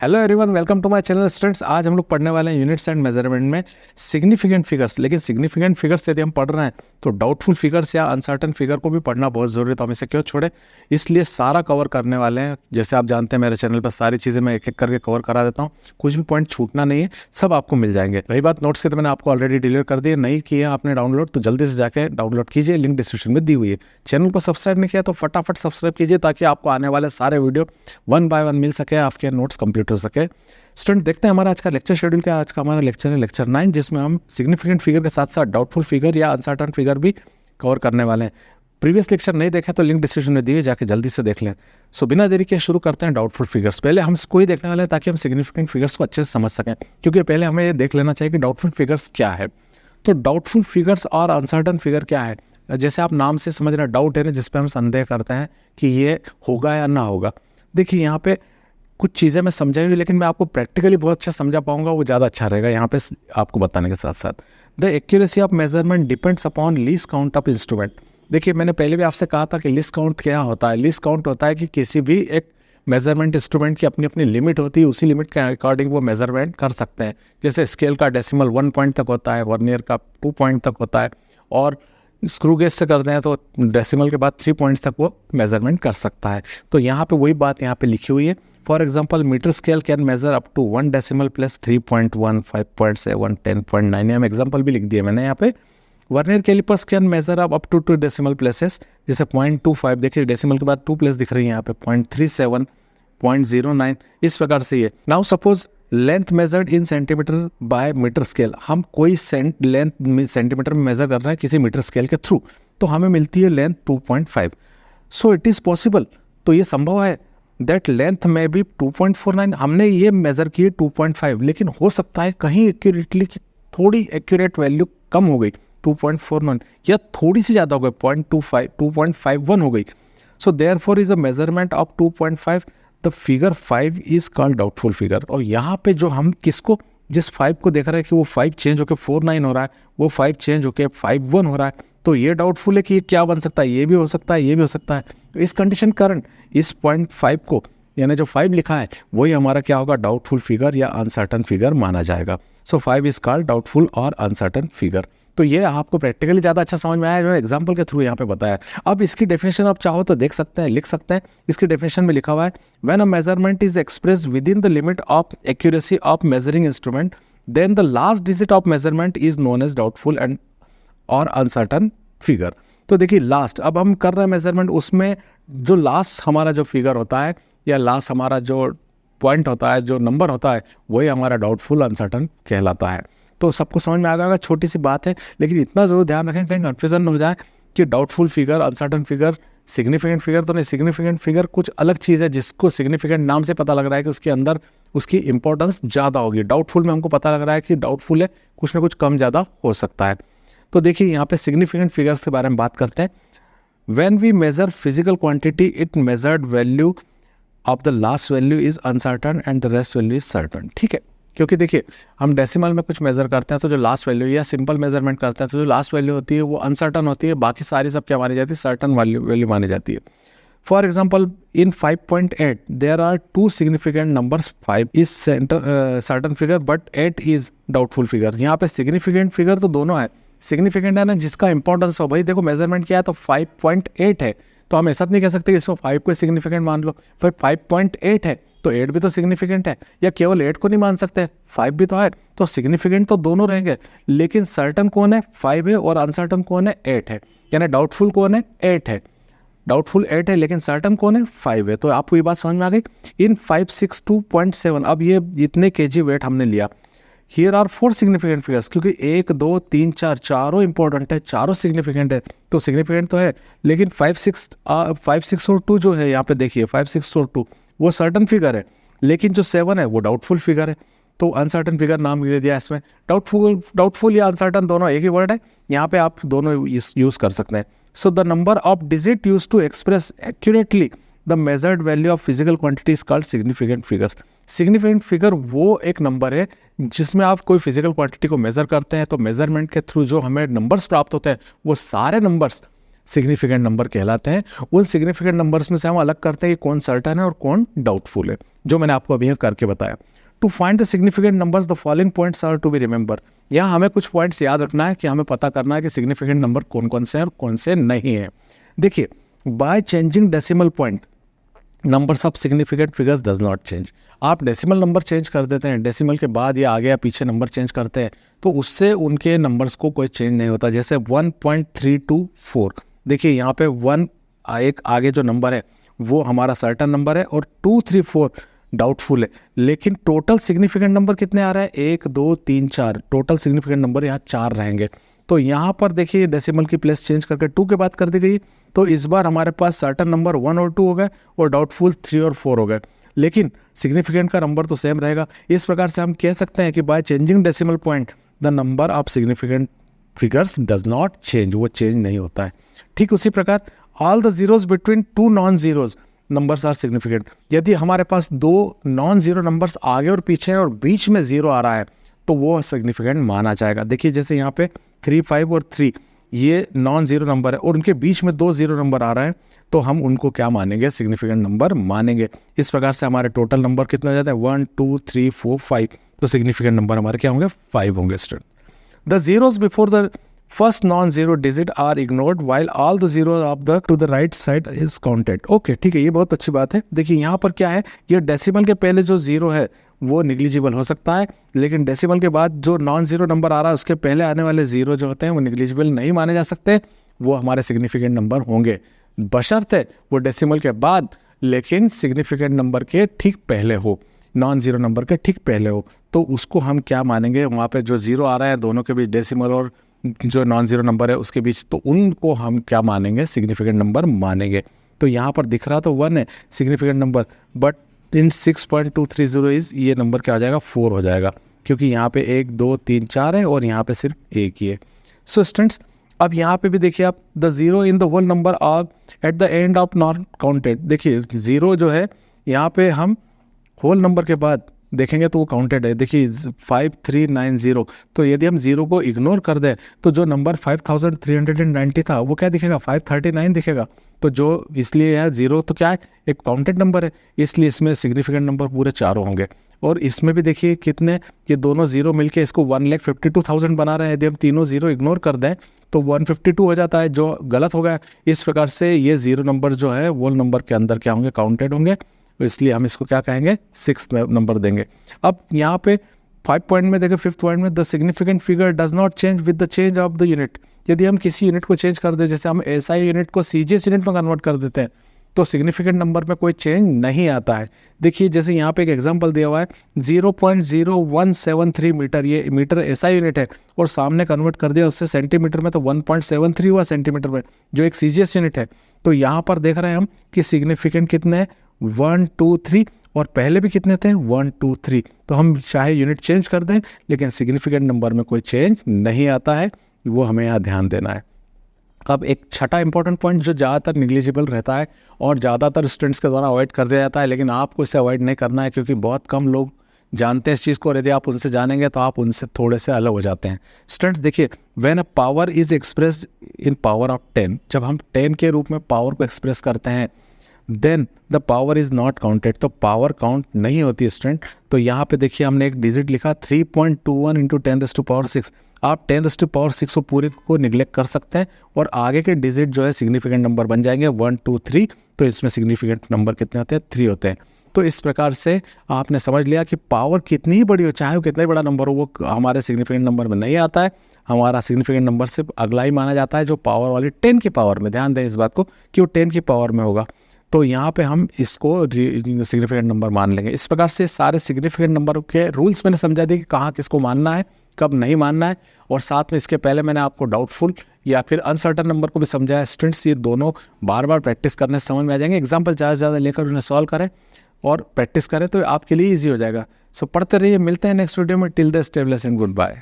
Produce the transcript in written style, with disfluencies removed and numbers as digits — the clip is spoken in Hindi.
Hello everyone, welcome to my channel students. आज हम लोग पढ़ने वाले हैं यूनिट्स एंड मेजरमेंट में सिग्निफिकेंट फिगर्स। लेकिन सिग्निफिकेंट फिगर्स यदि हम पढ़ रहे हैं तो डाउटफुल फिगर्स या अनसर्टन फिगर को भी पढ़ना बहुत ज़रूरी है। तो हम इसे क्यों छोड़े, इसलिए सारा कवर करने वाले हैं। जैसे आप जानते हैं मेरे चैनल पर सारी चीज़ें मैं एक एक करके कवर करा देता हूँ, कुछ भी पॉइंट छूटना नहीं है, सब आपको मिल जाएंगे। रही बात नोट्स की, तो मैंने आपको ऑलरेडी डिलीवर कर दिए, नहीं किए आपने डाउनलोड तो जल्दी से जाके डाउनलोड कीजिए, लिंक डिस्क्रिप्शन में दी हुई है। चैनल को सब्सक्राइब नहीं किया तो फटाफट सब्सक्राइब कीजिए ताकि आपको आने वाले सारे वीडियो 1 बाय 1 मिल सके, आपके नोट्स कंप्लीट हो सके। स्टूडेंट देखते हैं हमारा आज का लेक्चर शेड्यूल क्या है। आज का हमारा लेक्चर है लेक्चर 9, जिसमें हम सिग्निफिकेंट फिगर के साथ साथ डाउटफुल फिगर या अनसर्टन फिगर भी कवर करने वाले हैं। प्रीवियस लेक्चर नहीं देखे तो लिंक डिस्क्रिप्शन में दिए, जाके जल्दी से देख लें। सो बिना देरी के शुरू करते हैं डाउटफुल फिगर्स। पहले हम इसको ही देखने वाले हैं ताकि हम सिग्निफिकेंट फिगर्स को अच्छे से समझ सकें, क्योंकि पहले हमें ये देख लेना चाहिए कि डाउटफुल फिगर्स क्या है। तो डाउटफुल फिगर्स और अनसर्टन फिगर क्या है, जैसे आप नाम से समझ रहे हैं, डाउट है ना, जिसपे हम संदेह करते हैं कि ये होगा या ना होगा। देखिए यहाँ पे कुछ चीज़ें मैं समझाऊंगी, लेकिन मैं आपको प्रैक्टिकली बहुत अच्छा समझा पाऊंगा, वो ज़्यादा अच्छा रहेगा यहाँ पे आपको बताने के साथ साथ। The accuracy of measurement depends upon least count of instrument. देखिए मैंने पहले भी आपसे कहा था कि लीस्ट काउंट क्या होता है। लीस्ट काउंट होता है कि किसी भी एक मेजरमेंट इंस्ट्रूमेंट की अपनी अपनी लिमिट होती है, उसी लिमिट के अकॉर्डिंग वो मेजरमेंट कर सकते हैं। जैसे स्केल का डेसिमल 1 पॉइंट तक होता है, वर्नियर का 2 पॉइंट तक होता है, और स्क्रू गेज से करते हैं तो डेसिमल के बाद 3 पॉइंट्स तक वो मेजरमेंट कर सकता है। तो यहाँ पे वही बात यहाँ पे लिखी हुई है। For example metre scale can measure up to 1 decimal plus 3.1, 5.7, 10.9। हम एग्जाम्पल भी लिख दिए मैंने यहाँ पे। Vernier callipers can measure up to 2 decimal places, जैसे 0.25, देखिए डेसिमल के बाद 2 प्लेस दिख रही है यहाँ पे, 0.37, 0.09, इस प्रकार से ये। Now suppose length measured in centimetre by metre scale. हम कोई लेंथ सेंटीमीटर में मेजर कर रहे हैं किसी मीटर स्केल के थ्रू, तो हमें मिलती है length 2.5। So it is possible, तो ये संभव है दैट लेंथ में भी 2.49। हमने ये मेजर की 2.5, लेकिन हो सकता है कहीं एक्यूरेटली की थोड़ी एक्यूरेट वैल्यू कम हो गई, 2.49, या थोड़ी सी ज़्यादा हो गई, 0.25, 2.51 हो गई। So therefore is a measurement of 2.5, the figure 5 is called doubtful figure. और यहाँ पे जो हम किसको, जिस 5 को देख रहे हैं कि वो 5 चेंज होकर 49 हो रहा है, वो 5 चेंज होकर 51 हो रहा है, तो ये डाउटफुल है कि ये क्या बन सकता है, ये भी हो सकता है, ये भी हो सकता है। तो इस कंडीशन कारण इस 0.5 को, यानी जो 5 लिखा है वही हमारा क्या होगा, डाउटफुल फिगर या अनसर्टन फिगर माना जाएगा। सो 5 इज कॉल्ड डाउटफुल और अनसर्टन फिगर। तो ये आपको प्रैक्टिकली ज़्यादा अच्छा समझ में आया, जो एग्जाम्पल के थ्रू यहाँ पे बताया। अब इसकी डेफिनेशन आप चाहो तो देख सकते हैं, लिख सकते हैं। इसकी डेफिनेशन में लिखा हुआ है, when a measurement is express within the limit of accuracy of measuring instrument, then the last digit of measurement is known as doubtful and और अनसर्टन फिगर। तो देखिए लास्ट, अब हम कर रहे हैं मेजरमेंट, उसमें जो लास्ट हमारा जो फिगर होता है या लास्ट हमारा जो पॉइंट होता है, जो नंबर होता है, वही हमारा डाउटफुल अनसर्टन कहलाता है। तो सबको समझ में आ जाएगा, छोटी सी बात है, लेकिन इतना जरूर ध्यान रखें कहीं कन्फ्यूजन न हो जाए कि doubtful figure, uncertain figure, significant figure तो नहीं। सिग्निफिकेंट फिगर कुछ अलग चीज़ है, जिसको सिग्निफिकेंट नाम से पता लग रहा है कि उसके अंदर उसकी इंपॉर्टेंस ज़्यादा होगी। डाउटफुल में हमको पता लग रहा है कि डाउटफुल है, कुछ ना कुछ कम ज़्यादा हो सकता है। तो देखिए यहाँ पे सिग्निफिकेंट फिगर्स के बारे में बात करते हैं। When we measure physical quantity, it measured value of the last value is uncertain and the rest value is certain. ठीक है, क्योंकि देखिए हम डेसिमल में कुछ मेजर करते हैं तो जो लास्ट वैल्यू, या सिंपल मेजरमेंट करते हैं तो जो लास्ट वैल्यू होती है वो अनसर्टन होती है, बाकी सारी सब क्या मानी जाती है, सर्टन वैल्यू मानी जाती है। For example in 5.8 there are 2 significant numbers, 5 is certain figure but 8 is doubtful figure. यहाँ पे सिग्निफिकेंट फिगर तो दोनों है, सिग्निफिकेंट है ना जिसका इंपॉर्टेंस हो, भाई देखो मेजरमेंट क्या है तो 5.8 है, तो हम ऐसा नहीं कह सकते कि इसको 5 को सिग्निफिकेंट मान लो, फिर 5.8 है तो 8 भी तो सिग्निफिकेंट है, या केवल 8 को नहीं मान सकते, 5 भी तो है, तो सिग्निफिकेंट तो दोनों रहेंगे। लेकिन सर्टन कौन है, 5 है, और अनसर्टन कौन है, 8 है। यानी डाउटफुल कौन है, 8 है, डाउटफुल 8 है, लेकिन सर्टन कौन है, 5 है। तो आपको ये बात समझ में आ गई। इन 562.7, अब ये इतने kg वेट हमने लिया। हियर आर 4 सिग्निफिकेंट फिगर्स, क्योंकि 1 2 3 4 चारों इंपॉर्टेंट है, चारों सिग्निफिकेंट है, तो सिग्निफिकेंट तो है। लेकिन 5 6 और 2 जो है यहाँ पे देखिए, 5 6 और 2 वो सर्टन फिगर है, लेकिन जो 7 है वो डाउटफुल फिगर है, तो अनसर्टन फिगर नाम दे दिया इसमें। डाउटफुल या अनसर्टन दोनों एक ही वर्ड है, यहाँ पे आप दोनों यूज कर सकते हैं। So the number of digit use to express accurately the measured value of physical quantity is called significant figures. Significant figure वो एक नंबर है जिसमें आप कोई फिजिकल क्वांटिटी को मेजर करते हैं, तो मेजरमेंट के थ्रू जो हमें नंबर्स प्राप्त होते हैं वो सारे नंबर्स सिग्निफिकेंट नंबर कहलाते हैं। उन सिग्निफिकेंट नंबर्स में से हम अलग करते हैं कि कौन सर्टेन है और कौन डाउटफुल है, जो मैंने आपको अभी करके बताया। To find the significant numbers the following points are to be remember. यहाँ हमें कुछ पॉइंट्स याद रखना है कि हमें पता करना है कि सिग्निफिकेंट नंबर कौन कौन से हैं और कौन से नहीं है। देखिए, bye changing decimal point numbers of significant figures does not change. आप डेसिमल नंबर चेंज कर देते हैं, डेसिमल के बाद ये आगे या पीछे नंबर चेंज करते हैं, तो उससे उनके नंबर्स को कोई चेंज नहीं होता। जैसे 1.324, देखिए यहाँ पे 1 एक आगे जो नंबर है वो हमारा सर्टेन नंबर है और 234 डाउटफुल है, लेकिन टोटल सिग्निफिकेंट नंबर कितने आ रहा है? 1 2 3 4, टोटल सिग्निफिकेंट नंबर यहाँ 4 रहेंगे। तो यहाँ पर देखिए डेसिमल की प्लेस चेंज करके 2 के बाद कर दी गई, तो इस बार हमारे पास सर्टेन नंबर 1 और 2 हो गए और डाउटफुल 3 और 4 हो गए, लेकिन सिग्निफिकेंट का नंबर तो सेम रहेगा। इस प्रकार से हम कह सकते हैं कि by changing decimal point the number of significant figures does not change, वो चेंज नहीं होता है। ठीक उसी प्रकार all the zeros between 2 non zeros numbers are significant. यदि हमारे पास 2 नॉन जीरो नंबर्स आगे और पीछे हैं और बीच में जीरो आ रहा है तो वो सिग्निफिकेंट माना जाएगा। देखिए जैसे यहाँ पे 3 5 और 3 ये नॉन जीरो नंबर है और उनके बीच में 2 जीरो नंबर आ रहे हैं, तो हम उनको क्या मानेंगे? सिग्निफिकेंट नंबर मानेंगे। इस प्रकार से हमारे टोटल नंबर कितने हो जाते हैं? 1 2 3 4 5, तो सिग्निफिकेंट नंबर हमारे क्या होंगे? 5 होंगे student. The zeros before the first non zero digit are ignored while all the zero of the to the right side is counted. Okay, ठीक है, ये बहुत अच्छी बात है। देखिए यहाँ पर क्या है, ये डेसिमल के पहले जो जीरो है वो निग्लिजिबल हो सकता है, लेकिन डेसिमल के बाद जो नॉन जीरो नंबर आ रहा है उसके पहले आने वाले जीरो जो होते हैं वो निग्लिजिबल नहीं माने जा सकते, वो हमारे सिग्निफिकेंट नंबर होंगे, बशर्ते वो डेसिमल के बाद लेकिन सिग्निफिकेंट नंबर के ठीक पहले हो, नॉन जीरो नंबर के ठीक पहले हो, तो उसको हम क्या मानेंगे? वहाँ पे जो जीरो आ रहा है दोनों के बीच, डेसिमल और जो नॉन जीरो नंबर है उसके बीच, तो उनको हम क्या मानेंगे? सिग्निफिकेंट नंबर मानेंगे। तो यहाँ पर दिख रहा तो 1 है significant number, but in 6.230 is ये नंबर क्या हो जाएगा? 4 हो जाएगा, क्योंकि यहाँ पे 1 2 3 4 है और यहाँ पे सिर्फ 1 ही है। सो स्टूडेंट्स, अब यहाँ पे भी देखिए आप, the zero in the whole number are at the end of not counted. देखिए जीरो जो है यहाँ पे हम होल नंबर के बाद देखेंगे तो वो काउंटेड है। देखिए 5390, तो यदि हम जीरो को इग्नोर कर दें तो जो नंबर 5390 था वो क्या दिखेगा? 539 दिखेगा। तो जो इसलिए यार जीरो तो क्या है? एक काउंटेड नंबर है, इसलिए इसमें सिग्निफिकेंट नंबर पूरे चारों होंगे। और इसमें भी देखिए कितने, ये दोनों जीरो मिलके इसको 1,52,000 बना रहे हैं। यदि हम तीनों जीरो इग्नोर कर दें तो 152 हो जाता है, जो गलत हो गया। इस प्रकार से ये जीरो नंबर जो है वो नंबर के अंदर क्या होंगे? काउंटेड होंगे, तो इसलिए हम इसको क्या कहेंगे? 6 नंबर देंगे। अब यहाँ पे 5 पॉइंट में देखें, 5th पॉइंट में, the significant figure does not change with the change of the unit. यदि हम किसी यूनिट को चेंज कर दें, जैसे हम एसआई यूनिट को सीजीएस यूनिट में कन्वर्ट कर देते हैं, तो सिग्निफिकेंट नंबर में कोई चेंज नहीं आता है। देखिए जैसे यहाँ पे एक एग्जांपल दिया हुआ है 0.0173 मीटर, ये मीटर एसआई यूनिट है और सामने कन्वर्ट कर दिया उससे सेंटीमीटर में, तो 1.73 हुआ सेंटीमीटर में, जो एक सीजीएस यूनिट है। तो यहाँ पर देख रहे हैं हम कि सिग्निफिकेंट कितने हैं? 1 2 3, और पहले भी कितने थे? 1 2 3। तो हम चाहे यूनिट चेंज कर दें लेकिन सिग्निफिकेंट नंबर में कोई चेंज नहीं आता है, वो हमें यहाँ ध्यान देना है। अब एक छठा इंपॉर्टेंट पॉइंट जो ज़्यादातर निग्लिजिबल रहता है और ज़्यादातर स्टूडेंट्स के द्वारा अवॉइड कर दिया जाता है, लेकिन आपको इसे अवॉइड नहीं करना है क्योंकि बहुत कम लोग जानते हैं इस चीज़ को, और यदि आप उनसे जानेंगे तो आप उनसे थोड़े से अलग हो जाते हैं। स्टूडेंट्स देखिए, when a power is expressed in power of 10, जब हम 10 के रूप में पावर को एक्सप्रेस करते हैं, then the power is not counted, तो पावर काउंट नहीं होती स्टूडेंट। तो यहाँ पे देखिए हमने एक डिजिट लिखा 3.21 इंटू 10⁻⁶। आप 10⁻⁶ को पूरे को निगलेक्ट कर सकते हैं और आगे के डिजिट जो है सिग्निफिकेंट नंबर बन जाएंगे 1 2 3, तो इसमें सिग्निफिकेंट नंबर कितने होते हैं? 3 होते हैं। तो इस प्रकार से आपने समझ लिया कि पावर कितनी ही बड़ी हो, चाहे वो कितना ही बड़ा नंबर हो, वो हमारे सिग्निफिकेंट नंबर में नहीं आता है। हमारा सिग्निफिकेंट नंबर सिर्फ अगला ही माना जाता है जो पावर वाली 10 की पावर में, ध्यान दें इस बात को कि वो 10 की पावर में होगा, तो यहाँ पे हम इसको सिग्निफिकेंट नंबर मान लेंगे। इस प्रकार से सारे सिग्निफिकेंट नंबर के रूल्स मैंने समझा दिए कि कहाँ किसको मानना है, कब नहीं मानना है, और साथ में इसके पहले मैंने आपको डाउटफुल या फिर अनसर्टन नंबर को भी समझाया। स्टूडेंट्स ये दोनों बार बार प्रैक्टिस करने से समझ में आ जाएंगे। एग्जाम्पल ज़्यादा से ज़्यादा लेकर उन्हें सॉल्व करें और प्रैक्टिस करें तो आपके लिए ईजी हो जाएगा। सो पढ़ते रहिए, मिलते हैं नेक्स्ट वीडियो में। Till the stay blessed and good bye.